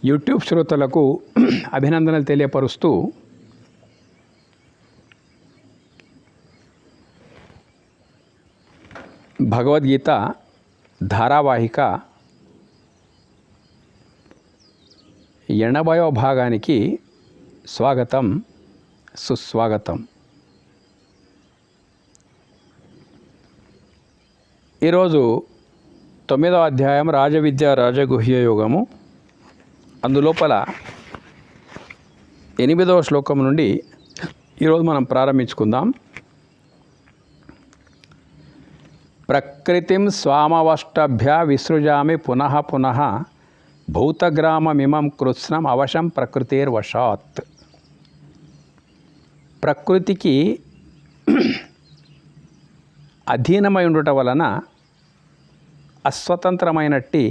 YouTube శ్రోతలకు అభినందనలు తెలియపరుస్తూ భగవద్గీత ధారావాహిక 80వ భాగానికి స్వాగతం, సుస్వాగతం. ఈరోజు 9వ అధ్యాయం రాజవిద్య రాజగుహ్య యోగము. అందులోపల 8వ శ్లోకం నుండి ఈరోజు మనం ప్రారంభించుకుందాం. ప్రకృతిం స్వామవష్టభ్య విసృజామి పునః పునః భూతగ్రామమిమం కృత్స్నం అవశం ప్రకృతిర్వశాత్. ప్రకృతికి అధీనమై ఉండుట వలన అస్వతంత్రమైనట్టి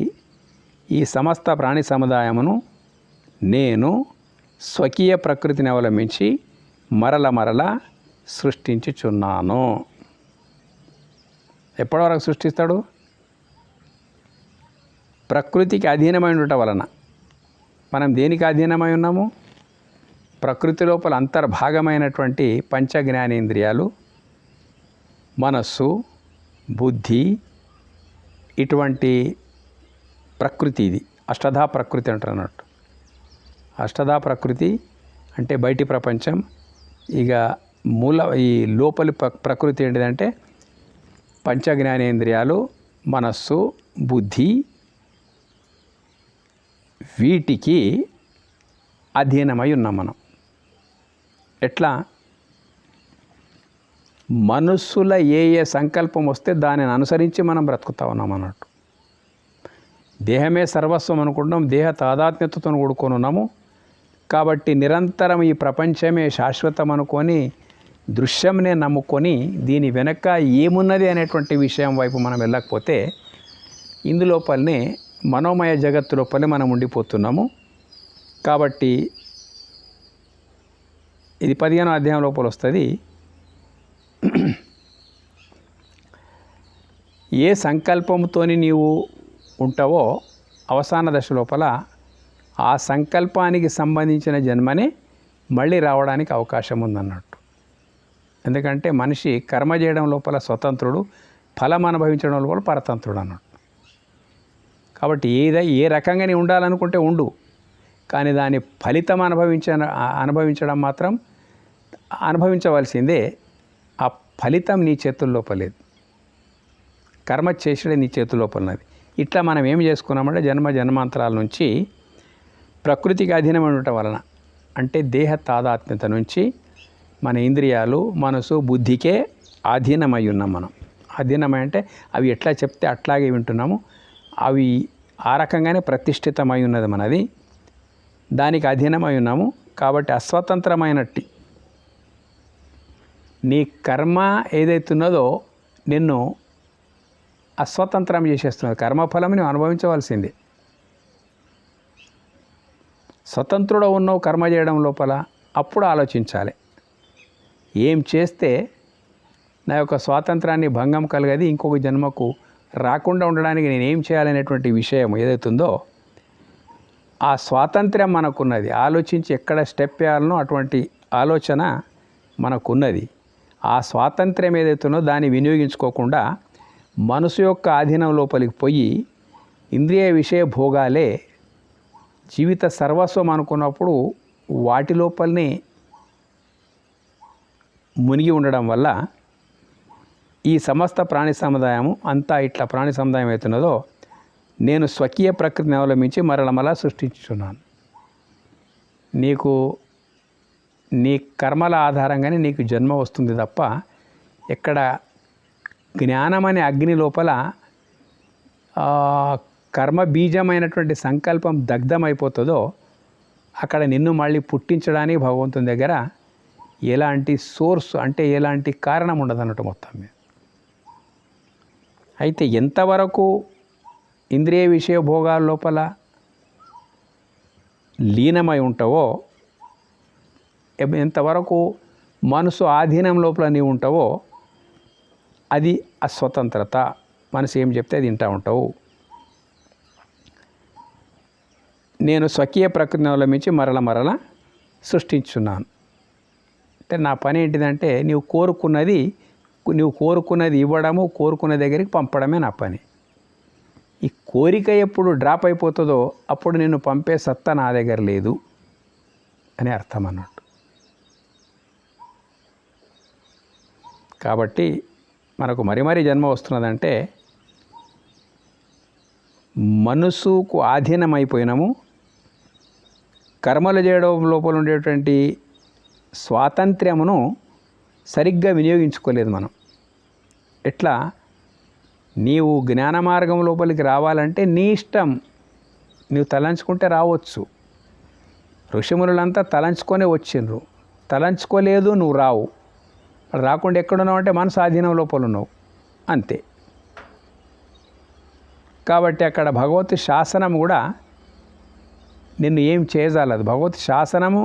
ఈ సమస్త ప్రాణి సముదాయమును నేను స్వకీయ ప్రకృతిని అవలంబించి మరల సృష్టించుచున్నాను. ఎప్పటివరకు సృష్టిస్తాడు? ప్రకృతికి అధీనమై ఉండటం వలన. మనం దేనికి అధీనమై ఉన్నాము? ప్రకృతి లోపల అంతర్భాగమైనటువంటి పంచ జ్ఞానేంద్రియాలు, మనస్సు, బుద్ధి, ఇటువంటి ప్రకృతి. ఇది అష్టధా ప్రకృతి అంటారు అన్నట్టు. అష్టధా ప్రకృతి అంటే బయటి ప్రపంచం. ఇక ఈ లోపలి ప్రకృతి ఏంటిదంటే పంచ జ్ఞానేంద్రియాలు, మనస్సు, బుద్ధి, వీటికి అధీనమై ఉన్నాం మనం. ఎట్లా? మనస్సుల ఏ సంకల్పం వస్తే దానిని అనుసరించి మనం బ్రతుకుతా ఉన్నాం అన్నట్టు. దేహమే సర్వస్వం అనుకుంటాం, దేహ తాదాత్మ్యతతో కూడుకొని ఉన్నాము. కాబట్టి నిరంతరం ఈ ప్రపంచమే శాశ్వతం అనుకొని, దృశ్యంనే నమ్ముకొని, దీని వెనక ఏమున్నది అనేటువంటి విషయం వైపు మనం వెళ్ళకపోతే ఇందులోపలనే మనోమయ జగత్తు లోపలే మనం ఉండిపోతున్నాము. కాబట్టి ఇది 15వ అధ్యాయం లోపల వస్తుంది. ఏ సంకల్పంతోని నీవు ఉంటావో అవసాన దశ లోపల ఆ సంకల్పానికి సంబంధించిన జన్మనే మళ్ళీ రావడానికి అవకాశం ఉందన్నట్టు. ఎందుకంటే మనిషి కర్మ చేయడం లోపల స్వతంత్రుడు, ఫలం అనుభవించడం లోపల పరతంత్రుడు అన్నట్టు. కాబట్టి ఏ రకంగా నీ ఉండాలనుకుంటే ఉండు, కానీ దాని ఫలితం అనుభవించడం మాత్రం అనుభవించవలసిందే. ఆ ఫలితం నీ చేతుల్లోప లేదు, కర్మ చేసడే నీ చేతుల్లోపల ఉన్నది. ఇట్లా మనం ఏం చేసుకున్నామంటే జన్మాంతరాల నుంచి ప్రకృతికి అధీనమై ఉండటం వలన, అంటే దేహ తాదాత్మ్యత నుంచి మన ఇంద్రియాలు, మనసు, బుద్ధికే అధీనమై ఉన్నాం మనం. అధీనమై అంటే అవి ఎట్లా చెప్తే అట్లాగే వింటున్నాము. అవి ఆ రకంగానే ప్రతిష్ఠితమై ఉన్నది మనది, దానికి అధీనమై ఉన్నాము. కాబట్టి అస్వతంత్రమైనట్టి నీ కర్మ ఏదైతున్నదో నిన్ను అస్వతంత్రం చేసేస్తున్నది. కర్మఫలం నువ్వు అనుభవించవలసిందే. స్వతంత్రుడు ఉన్నావు కర్మ చేయడం లోపల, అప్పుడు ఆలోచించాలి ఏం చేస్తే నా యొక్క స్వాతంత్రాన్ని భంగం కలగది, ఇంకొక జన్మకు రాకుండా ఉండడానికి నేనేం చేయాలనేటువంటి విషయం ఏదైతుందో ఆ స్వాతంత్ర్యం మనకున్నది. ఆలోచించి ఎక్కడ స్టెప్ వేయాలనో అటువంటి ఆలోచన మనకున్నది. ఆ స్వాతంత్ర్యం ఏదైతుందో దాన్ని వినియోగించుకోకుండా మనసు యొక్క ఆధీనం లోపలికి పోయి ఇంద్రియ విషయ భోగాలే జీవిత సర్వస్వం అనుకున్నప్పుడు వాటి లోపలనే మునిగి ఉండడం వల్ల ఈ సమస్త ప్రాణి సముదాయము అంతా ఇట్లా ప్రాణి సముదాయం అవుతున్నదో నేను స్వకీయ ప్రకృతిని అవలంబించి మరల సృష్టించున్నాను. నీకు నీ కర్మల ఆధారంగానే నీకు జన్మ వస్తుంది తప్ప ఎక్కడ జ్ఞానం అనే అగ్ని లోపల కర్మ బీజమైనటువంటి సంకల్పం దగ్ధమైపోతుందో అక్కడ నిన్ను మళ్ళీ పుట్టించడానికి భగవంతుని దగ్గర ఎలాంటి సోర్స్ అంటే ఎలాంటి కారణం ఉండదు అన్నట్టు మొత్తం మీద. అయితే ఎంతవరకు ఇంద్రియ విషయ భోగాల లోపల లీనమై ఉంటావో, ఎంతవరకు మనసు ఆధీనం లోపల నీవు ఉంటావో అది అస్వతంత్రత. మనసు ఏం చెప్తే అది వింటూ ఉంటావు. నేను స్వకీయ ప్రకృతిని అవలంబించి మరల సృష్టించున్నాను. అంటే నా పని ఏంటిదంటే నువ్వు కోరుకున్నది ఇవ్వడము, కోరుకున్న దగ్గరికి పంపడమే నా పని. ఈ కోరిక ఎప్పుడు డ్రాప్ అయిపోతుందో అప్పుడు నేను పంపే సత్తా నా దగ్గర లేదు అని అర్థం అన్నట్టు. కాబట్టి మనకు మరీ జన్మ వస్తున్నదంటే మనసుకు ఆధీనమైపోయినాము. కర్మలు చేయడం లోపల ఉండేటువంటి స్వాతంత్ర్యమును సరిగ్గా వినియోగించుకోలేదు మనం. ఎట్లా, నీవు జ్ఞాన మార్గం లోపలికి రావాలంటే నీ ఇష్టం, నీవు తలంచుకుంటే రావచ్చు. ఋషిమునులంతా తలంచుకొనే వచ్చిండ్రు, తలంచుకోలేదు నువ్వు రావు. రాకుండా ఎక్కడున్నావు అంటే మనసు ఆధీనం లోపల ఉన్నావు అంతే. కాబట్టి అక్కడ భగవత్ శాసనం కూడా నిన్ను ఏం చేయజాలదు. భగవత్ శాసనము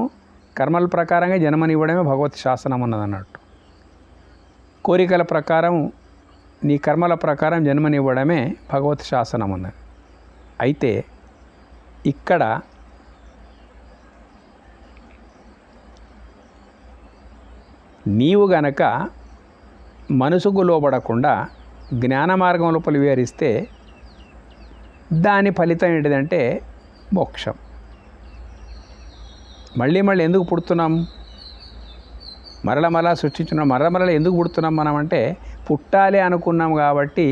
కర్మల ప్రకారంగా జన్మనివ్వడమే భగవత్ శాసనం ఉన్నదన్నట్టు. కోరికల ప్రకారం నీ కర్మల ప్రకారం జన్మనివ్వడమే భగవత్ శాసనం ఉన్నది. అయితే ఇక్కడ నీవు గనక మనసుకు లోబడకుండా జ్ఞాన మార్గం లోపల విహరిస్తే దాని ఫలితం ఏంటిదంటే మోక్షం. మళ్ళీ ఎందుకు పుడుతున్నాం, మరల సృష్టించున్నాం, మరల ఎందుకు పుడుతున్నాం మనం అంటే పుట్టాలి అనుకున్నాం కాబట్టి,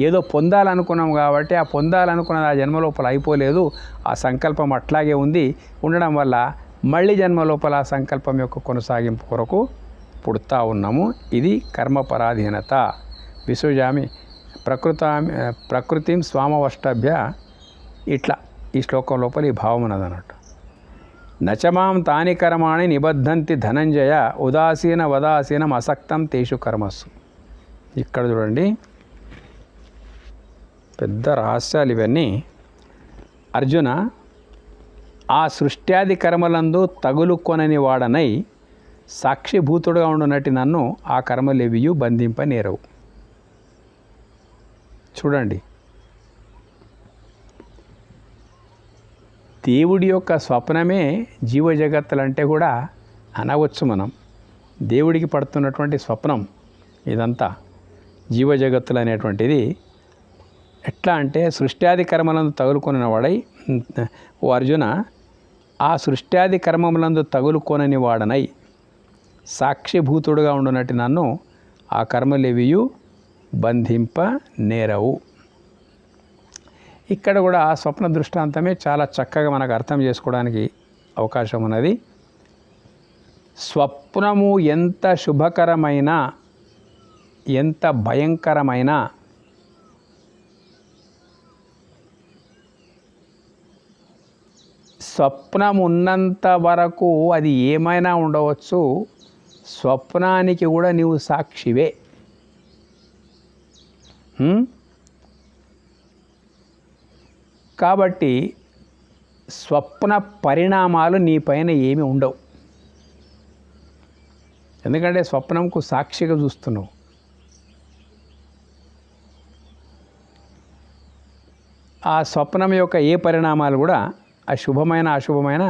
ఏదో పొందాలనుకున్నాం కాబట్టి, ఆ పొందాలనుకున్నది ఆ జన్మ లోపల అయిపోలేదు, ఆ సంకల్పం అట్లాగే ఉండడం వల్ల మళ్ళీ జన్మ లోపల ఆ సంకల్పం యొక్క కొనసాగింపు కొరకు పుడతా ఉన్నాము. ఇది కర్మపరాధీనత. విసృజామి ప్రకృతిం స్వామవష్టభ్య, ఇట్లా ఈ శ్లోకం లోపల ఈ భావం ఉన్నదన్నట్టు. నచమాం తాని కర్మాణి నిబద్ధంతి ధనంజయ ఉదాసీన వదాసీనం అసక్తం తేషు కర్మస్సు. ఇక్కడ చూడండి, పెద్ద రహస్యాలు ఇవన్నీ. అర్జున, ఆ సృష్ట్యాది కర్మలందు తగులుకొనని వాడనై సాక్షిభూతుడుగా ఉండునట్టి నన్ను ఆ కర్మలేవియు బంధింపనేరవు. చూడండి, దేవుడి యొక్క స్వప్నమే జీవ జగత్తులంటే కూడా అనవచ్చు మనం. దేవుడికి పడుతున్నటువంటి స్వప్నం ఇదంతా జీవ జగత్తులు అనేటువంటిది. ఎట్లా అంటే సృష్ట్యాది కర్మలందు తగులుకొనిన వాడై, ఓ అర్జున, ఆ సృష్ట్యాది కర్మములందు తగులుకొనని వాడనై సాక్షిభూతుడుగా ఉండునట్టి నన్ను ఆ కర్మలేవియు బంధింప నేరవు. ఇక్కడ కూడా ఆ స్వప్న దృష్టాంతమే చాలా చక్కగా మనకు అర్థం చేసుకోవడానికి అవకాశం ఉన్నది. స్వప్నము ఎంత శుభకరమైన, ఎంత భయంకరమైన, స్వప్నం ఉన్నంత వరకు అది ఏమైనా ఉండవచ్చు. స్వప్నానికి కూడా నీవు సాక్షివే. కాబట్టి స్వప్న పరిణామాలు నీ పైన ఏమి ఉండవు. ఎందుకంటే స్వప్నంకు సాక్షిగా చూస్తున్నావు. ఆ స్వప్నం యొక్క ఏ పరిణామాలు కూడా అశుభమైన అశుభమైన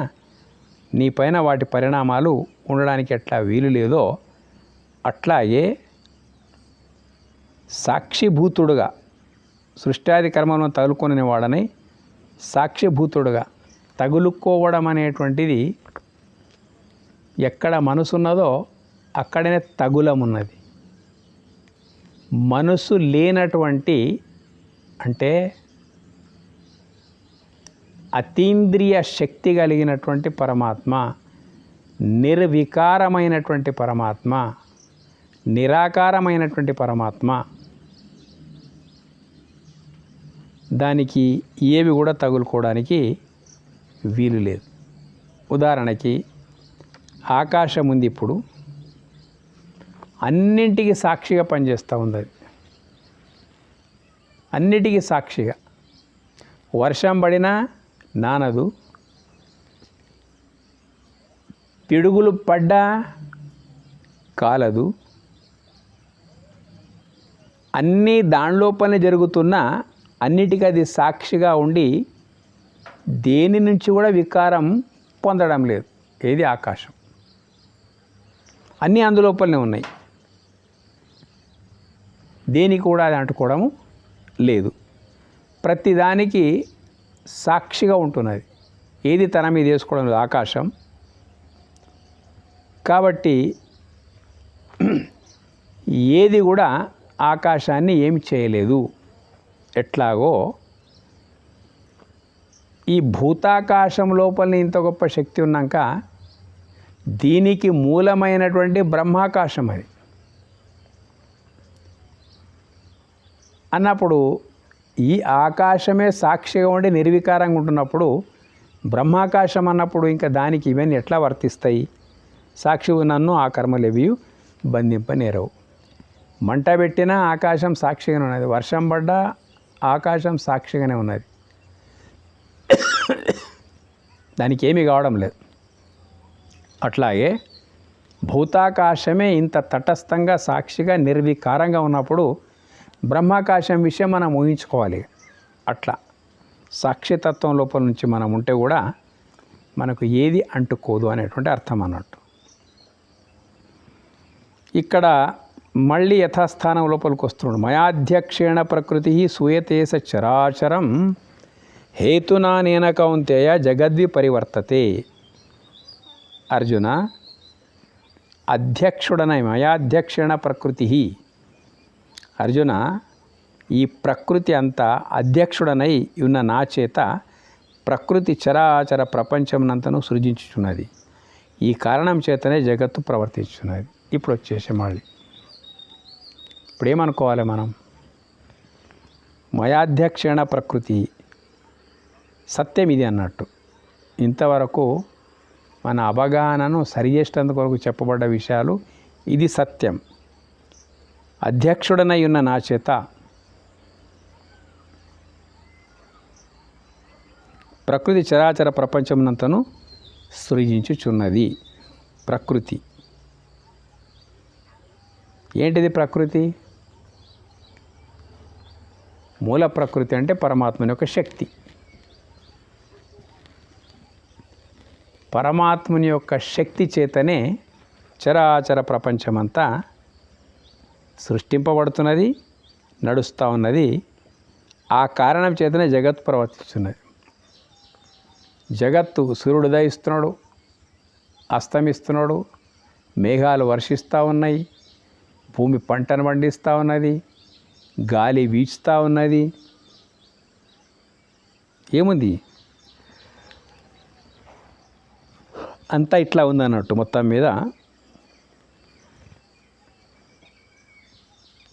నీ పైన వాటి పరిణామాలు ఉండడానికి ఎట్లా వీలు లేదో అట్లాగే సాక్షిభూతుడుగా సృష్ట్యాది కర్మలను తగులుకొని వాడని సాక్షిభూతుడుగా తగులుకోవడం అనేటువంటిది ఎక్కడ మనసున్నదో అక్కడనే తగులమున్నది. మనసు లేనటువంటి, అంటే అతీంద్రియ శక్తి కలిగినటువంటి పరమాత్మ, నిర్వికారమైనటువంటి పరమాత్మ, నిరాకారమైనటువంటి పరమాత్మ, దానికి ఏవి కూడా తగులుకోవడానికి వీలు లేదు. ఉదాహరణకి ఆకాశం ఉంది, ఇప్పుడు అన్నింటికి సాక్షిగా పనిచేస్తూ ఉంది. అది అన్నిటికీ సాక్షిగా. వర్షం పడినా నానదు, పిడుగులు పడ్డా కాలదు. అన్నీ దానిలోపలనే జరుగుతున్నా అన్నిటికీ అది సాక్షిగా ఉండి దేని నుంచి కూడా వికారం పొందడం లేదు. ఏది? ఆకాశం. అన్నీ అందులోపలనే ఉన్నాయి, దేనికి కూడా అది అంటుకోవడం లేదు. ప్రతిదానికి సాక్షిగా ఉంటున్నది. ఏది తన మీద వేసుకోవడం లేదు, ఆకాశం. కాబట్టి ఏది కూడా ఆకాశాన్ని ఏమి చేయలేదు. ఎట్లాగో ఈ భూతాకాశం లోపల ఇంత గొప్ప శక్తి ఉన్నాక దీనికి మూలమైనటువంటి బ్రహ్మాకాశం అది అన్నప్పుడు, ఈ ఆకాశమే సాక్షిగా ఉండి నిర్వికారంగా ఉంటున్నప్పుడు బ్రహ్మాకాశం అన్నప్పుడు ఇంకా దానికి ఇవన్నీ ఎట్లా వర్తిస్తాయి? సాక్షిగా నన్ను ఆ కర్మలేవి బంధింపనేరవు. మంట పెట్టినా ఆకాశం సాక్షిగానే ఉన్నది, వర్షం పడ్డా ఆకాశం సాక్షిగానే ఉన్నది, దానికి ఏమీ కావడం లేదు. అట్లాగే భూతాకాశమే ఇంత తటస్థంగా సాక్షిగా నిర్వికారంగా ఉన్నప్పుడు బ్రహ్మాకాశం విషయం మనం ఊహించుకోవాలి. అట్లా సాక్షితత్వం లోపల నుంచి మనం ఉంటే కూడా మనకు ఏది అంటుకోదు అనేటువంటి అర్థం అన్నట్టు. ఇక్కడ మళ్ళీ యథాస్థానం లోపలికి వస్తున్నాడు. మయాధ్యక్షేణ ప్రకృతి సూయతేస చరాచరం హేతునా నేన కౌంతేయ జగద్వి పరివర్తతే. అర్జున, అధ్యక్షుడనై మయాధ్యక్షేణ ప్రకృతి, అర్జున ఈ ప్రకృతి అంతా అధ్యక్షుడనై ఉన్న నా చేత ప్రకృతి చరాచర ప్రపంచమునంతను సృజించుచున్నది. ఈ కారణం చేతనే జగత్తు ప్రవర్తించున్నది. ఇప్పుడు వచ్చేసి మళ్ళీ ఇప్పుడు ఏమనుకోవాలి మనం? మయాధ్యక్షేణ ప్రకృతి సత్యం ఇది అన్నట్టు. ఇంతవరకు మన అవగాహనను సరిచేసేందుకు కొరకు చెప్పబడ్డ విషయాలు ఇది సత్యం. అధ్యక్షుడనై ఉన్న నా చేత ప్రకృతి చరాచర ప్రపంచమునంతను సృజించుచున్నది. ప్రకృతి ఏంటిది? ప్రకృతి మూల ప్రకృతి అంటే పరమాత్మని యొక్క శక్తి. పరమాత్మని యొక్క శక్తి చేతనే చరాచర ప్రపంచమంతా సృష్టింపబడుతున్నది, నడుస్తూ ఉన్నది. ఆ కారణం చేతనే జగత్తు ప్రవర్తిస్తున్నది. జగత్తు సూర్యుడు ఉదయిస్తున్నాడు, అస్తమిస్తున్నాడు, మేఘాలు వర్షిస్తూ ఉన్నాయి, భూమి పంటను పండిస్తూ ఉన్నది, గాలి వీచుతూ ఉన్నది. ఏముంది? అంతా ఇట్లా ఉందన్నట్టు. మొత్తం మీద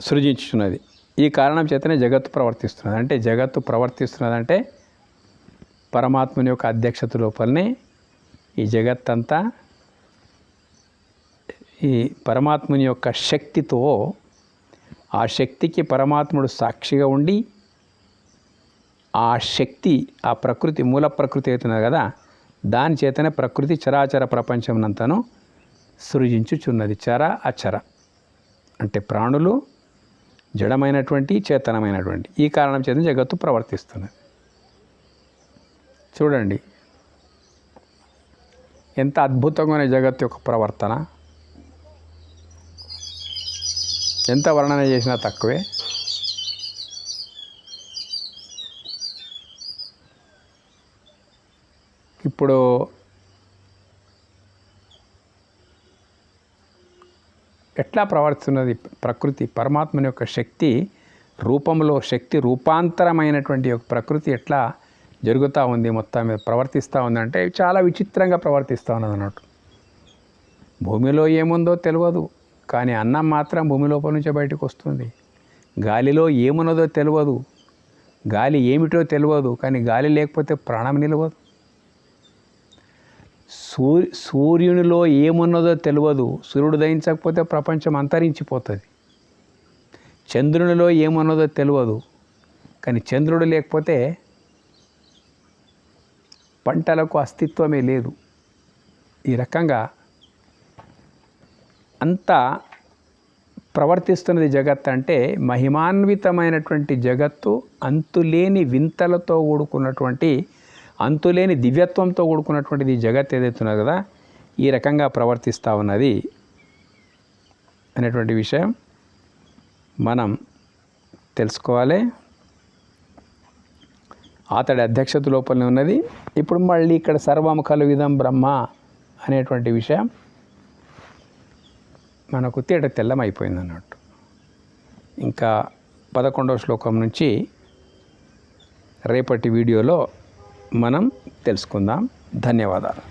సృజించుచున్నది. ఈ కారణం చేతనే జగత్తు ప్రవర్తిస్తున్నది. అంటే జగత్తు ప్రవర్తిస్తున్నదంటే పరమాత్మని యొక్క అధ్యక్షత లోపలనే ఈ జగత్తంతా ఈ పరమాత్మని యొక్క శక్తితో, ఆ శక్తికి పరమాత్ముడు సాక్షిగా ఉండి ఆ శక్తి, ఆ ప్రకృతి, మూల ప్రకృతి అవుతున్నది కదా, దాని చేతనే ప్రకృతి చరాచర ప్రపంచమునంతను సృజించుచున్నది. చర అచర అంటే ప్రాణులు, జడమైనటువంటి, చేతనమైనటువంటి. ఈ కారణం చేత జగత్తు ప్రవర్తిస్తున్నది. చూడండి ఎంత అద్భుతంగా జగత్తు యొక్క ప్రవర్తన. ఎంత వర్ణన చేసినా తక్కువే. ఇప్పుడు ఎట్లా ప్రవర్తిస్తున్నది ప్రకృతి? పరమాత్మని యొక్క శక్తి రూపంలో, శక్తి రూపాంతరమైనటువంటి యొక్క ప్రకృతి ఎట్లా జరుగుతూ ఉంది, మొత్తం మీద ప్రవర్తిస్తూ ఉందంటే చాలా విచిత్రంగా ప్రవర్తిస్తూ ఉన్నది అన్నట్టు. భూమిలో ఏముందో తెలియదు, కానీ అన్నం మాత్రం భూమి లోపల నుంచే బయటకు వస్తుంది. గాలిలో ఏమున్నదో తెలియదు, గాలి ఏమిటో తెలియదు, కానీ గాలి లేకపోతే ప్రాణం నిలవదు. సూర్యునిలో ఏమున్నదో తెలియదు, సూర్యుడు దయించకపోతే ప్రపంచం అంతరించిపోతుంది. చంద్రునిలో ఏమున్నదో తెలియదు, కానీ చంద్రుడు లేకపోతే పంటలకు అస్తిత్వమే లేదు. ఈ రకంగా అంతా ప్రవర్తిస్తున్నది జగత్. అంటే మహిమాన్వితమైనటువంటి జగత్తు, అంతులేని వింతలతో కూడుకున్నటువంటి అంతులేని దివ్యత్వంతో కూడుకున్నటువంటిది ఈ జగత్ ఏదైతున్నది కదా, ఈ రకంగా ప్రవర్తిస్తూ ఉన్నది అనేటువంటి విషయం మనం తెలుసుకోవాలి. అతడి అధ్యక్షత లోపలనే ఉన్నది. ఇప్పుడు మళ్ళీ ఇక్కడ సర్వం ఖలు ఇదం బ్రహ్మ అనేటువంటి విషయం మనకు తెల్లం అయిపోయింది అన్నట్టు. ఇంకా 11వ శ్లోకం నుంచి రేపటి వీడియోలో మనం తెలుసుకుందాం. ధన్యవాదాలు.